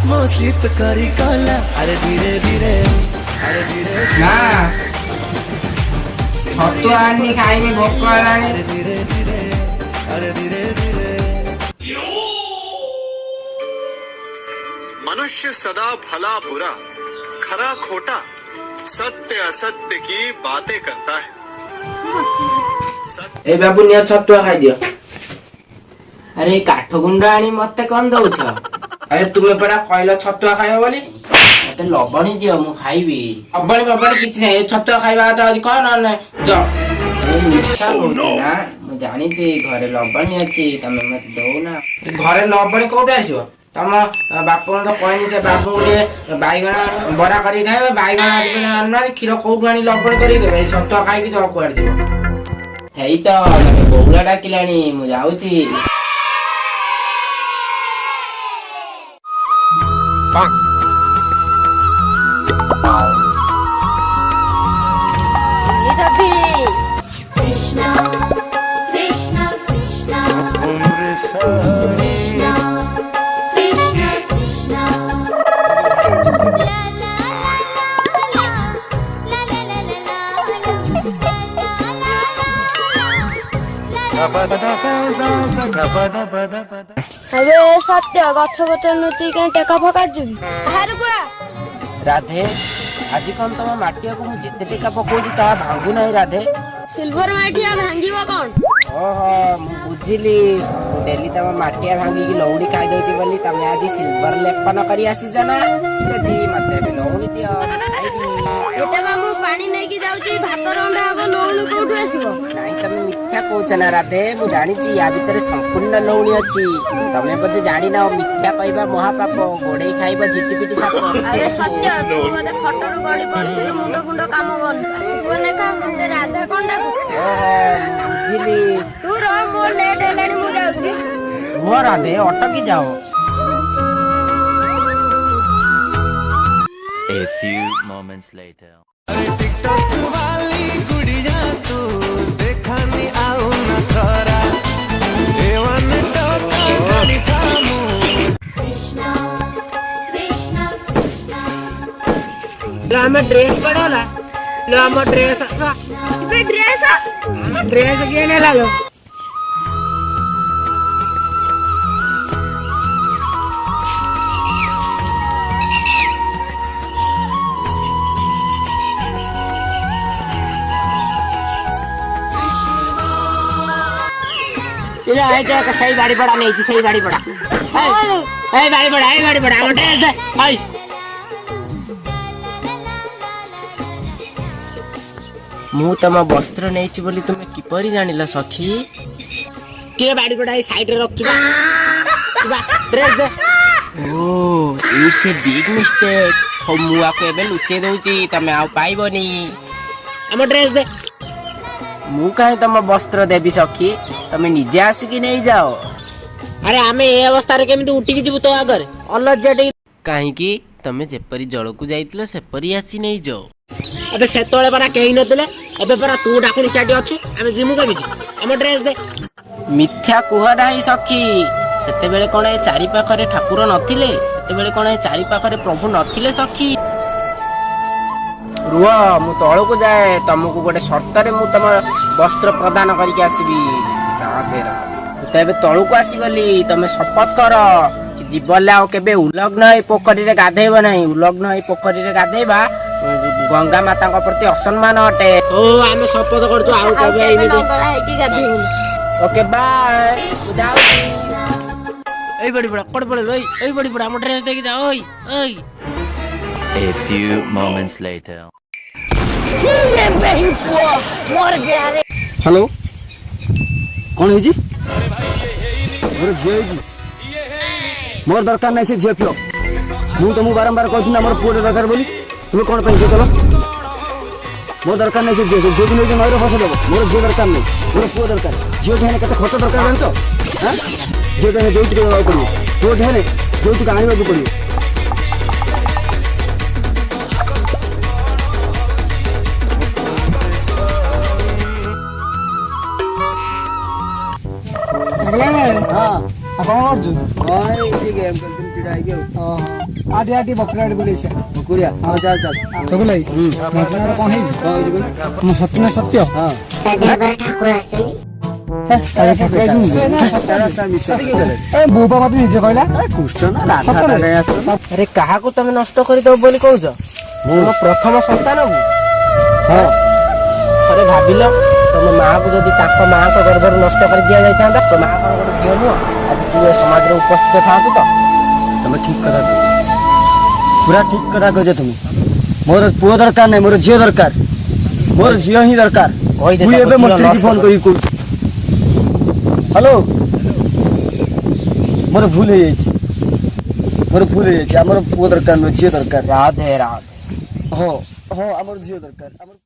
मो स्लिप करी कला अरे धीरे धीरे ना छतुआ आनी खाइबी भोक हेलानी अरे धीरे धीरे मनुष्य सदा भला बुरा खरा खोटा सत्य असत्य की बातें करता है। ए बाबू निया छतुआ खाई दियो। अरे काठ गुंड आनी मते कौन दउछ? अरे तुमे पड़ा कहलो छतुआ खाइबो बोली मते लबणी दियो मु खाइबी। अबणी बबणी किछ नै छतुआ खाइबा त आज कोन न जो मु मिठा होती ना मु जानी थी घरे लबणी अछि तमे मत दो ना। घरे लबणी कोठे आसीबो? तम बापन तो कहनी से बापू गोटे बाईगण बरा करी खाइबे बाईगण आज अन्ना क्षीर कोठु आनी लबणी करी देबे छतुआ खाइ कि तो कुआड दिबो। हेई तो मते बहुला डाकिलानी मु जाउची। Krishna Krishna Krishna Krishna Krishna Krishna la la la la la la अबे सत्य गछ पतर नुची के टेका फका जुगी बाहर को राधे आज कौन तुम माटिया को जिते टेका पकोजी ता भांगु नहीं राधे। सिल्वर माटिया भांगीबो कोन? ओहो मु बुझिली डेली तम माटिया भांगी की लौड़ी खाई दउची बोली तमे आज सिल्वर लेपन करी आसी जना जी मते भी लौड़ी दियो खाइबी। एटा बाबू पानी नै की जाउची भात रंधा हबो नौलु कोठु आसीबो? नहीं तमे मिथ्या कहउछ ना राधे मु जानी छी या भीतर संपूर्ण लौड़ी अछि तमे बदे जानी ना मिथ्या कहबा महापाप गोडे खाइबा झिटिपिटी साप। अरे सत्य तू मते खटरु गडी पड़थिलु मुंड गुंड काम कर कोने का मते राधा कोंडा ओहो बुझिली तू रो मो लेट हेलानी मु जाउची। वो राधे अटकी जाओ। A few moments later. TikTok वाली गुड़िया तू देखा नहीं आऊ ना खरा देवन टोका जानी थामू Krishna Krishna Krishna ला हम ड्रेस पड़ोला लो हम ड्रेस बे ड्रेस ड्रेस के ने लालो इला आई तो सही गाड़ी पड़ा नहीं थी सही गाड़ी पड़ा ए गाड़ी पड़ा हम ड्रेस दे आई मु तम वस्त्र नहीं बोली तुम किपरि जानिला सखी के बाड़ी पड़ाई साइड रे रख dress they oh it's a big mistake हो मुआ को एबे लुचे दउची तमे आ पाइबोनी हम ड्रेस दे मु काहे तम वस्त्र देबी सखी तमे निजे आसी कि नहीं जाओ। अरे आमे ए अवस्था रे केमिति उठी कि जिबु तो आगर अलज्जाटी काहे कि तमे जेपरी जळकु जाइतलो सेपरी आसी नहीं जाओ। अबे सेतोळे परा केही नतले अबे परा तू डाकुनी चाटी अछु आमे जिमु केमिति हम ड्रेस दे मिथ्या कुह नाही सखी सेते बेले कोन ए चारि पाखरे ठाकुर नथिले सेते बेले कोन ए चारि पाखरे प्रभु नथिले सखी रुआ मु तळको जाए तुमको गोटे शर्त रे मु तम वस्त्र प्रदान करके आसीबी राधेरा तबे तळको आसी गली तमे शपथ कर कि जीवले आ केबे उलग्न ए पोखरी रे गाधेबो नाही उलग्न ए पोखरी रे गाधेबा गंगा माता को प्रति असम्मान अटे। ओ आमे शपथ करछु आउ कबे इने गड़ा है की गाधेबो। ओके बाय जाओ ए बड़ी बड़ा कड़ पड़े ओई ए बड़ी बड़ा हम ड्रेस देके जाओ ओई ओई। A few moments later. Hello कौन है जी मोर झियो है जी मोर दरकार नहीं से झियो पियो मु तुमको बारंबार कहती ना मोर पुओ दरकार बोली तुम कौन पैसे चलो मोर दरकार नहीं से झियो झियो भी नहीं नईर फस देव मोर झियो दरकार नहीं मोर पुओ दरकार झियो ठेने केते खर्च दरकार जान तो हां झियो ठेने जो टिके देबा पड़ियो पुओ ठेने जो टिके आनिबा पड़ियो। अरे हाँ କଣ କରୁଛୁ? ଗେମ୍ ଖେଳୁଥିଲି ଛିଡ଼ା ହେଇକି ଆଉ। ଆଟି ଆଟି ବକରା ଆଡେ ବୁଲେଇছে। ବକୁରିଆ ହଁ ଚାଲ ଚାଲ। ସବୁ ଲାଗି ଘଟଣାଟା କଣ ହେଇଛି? କଣ ହେଇଛି କହିଲୁ? ମୁଁ ସତ୍ୟ ନା ସତ୍ୟ? ହଁ ତାହେଲେ ଠାକୁର ହେଇଛି ମୁଁ। ଏ ବୋଉ ବାବା ତ ନିଜେ କହିଲା। କୃଷ୍ଣ ନା ରାଧା ସତରେ? ନାଇଁ ଆସିଥିଲା। ଆରେ କାହାକୁ ତମେ ନଷ୍ଟ କରିଦବ ବୋଲି କହୁଛ? ମୋ ପ୍ରଥମ ସନ୍ତାନକୁ। ହଁ ଥରେ ଭାବିଲ ତମ ମାଆକୁ ଯଦି ତାଙ୍କ ମାଆଙ୍କ ଗର୍ଭରୁ ନଷ୍ଟ କରି ଦିଆଯାଇଥାନ୍ତା ତ ମାଆ କଣ ଗୋଟେ ଝିଅ ନୁହଁ? ଆଜି ତୁ ଏ ସମାଜରେ ଉପସ୍ଥିତ ଥାଆନ୍ତୁ ତ? ତମେ ଠିକ କଥା କହୁଛ, ପୁରା ଠିକ କଥା କହୁଛ ତମେ। ମୋର ପୁଅ ଦରକାର ନାହିଁ, ମୋର ଝିଅ ଦରକାର। ମୋର ଝିଅ ହିଁ ଦରକାର। କହିଦେ ମୁଁ ତାକୁ ଏବେ ମୋ ଝିଅ ସ୍ତ୍ରୀକି ନଷ୍ଟ ଫୋନ କର। କରିକି କହୁଛି। ହ୍ୟାଲୋ, ମୋର ଭୁଲ ହେଇଯାଇଛି, ମୋର ଭୁଲ ହେଇଯାଇଛି। ଆମର ପୁଅ ଦରକାର ନୁହେଁ, ଝିଅ ଦରକାର। ରାଧେ ରାଧେ। ହଁ ହଁ ଆମର ଝିଅ ଦରକାର। ଆମର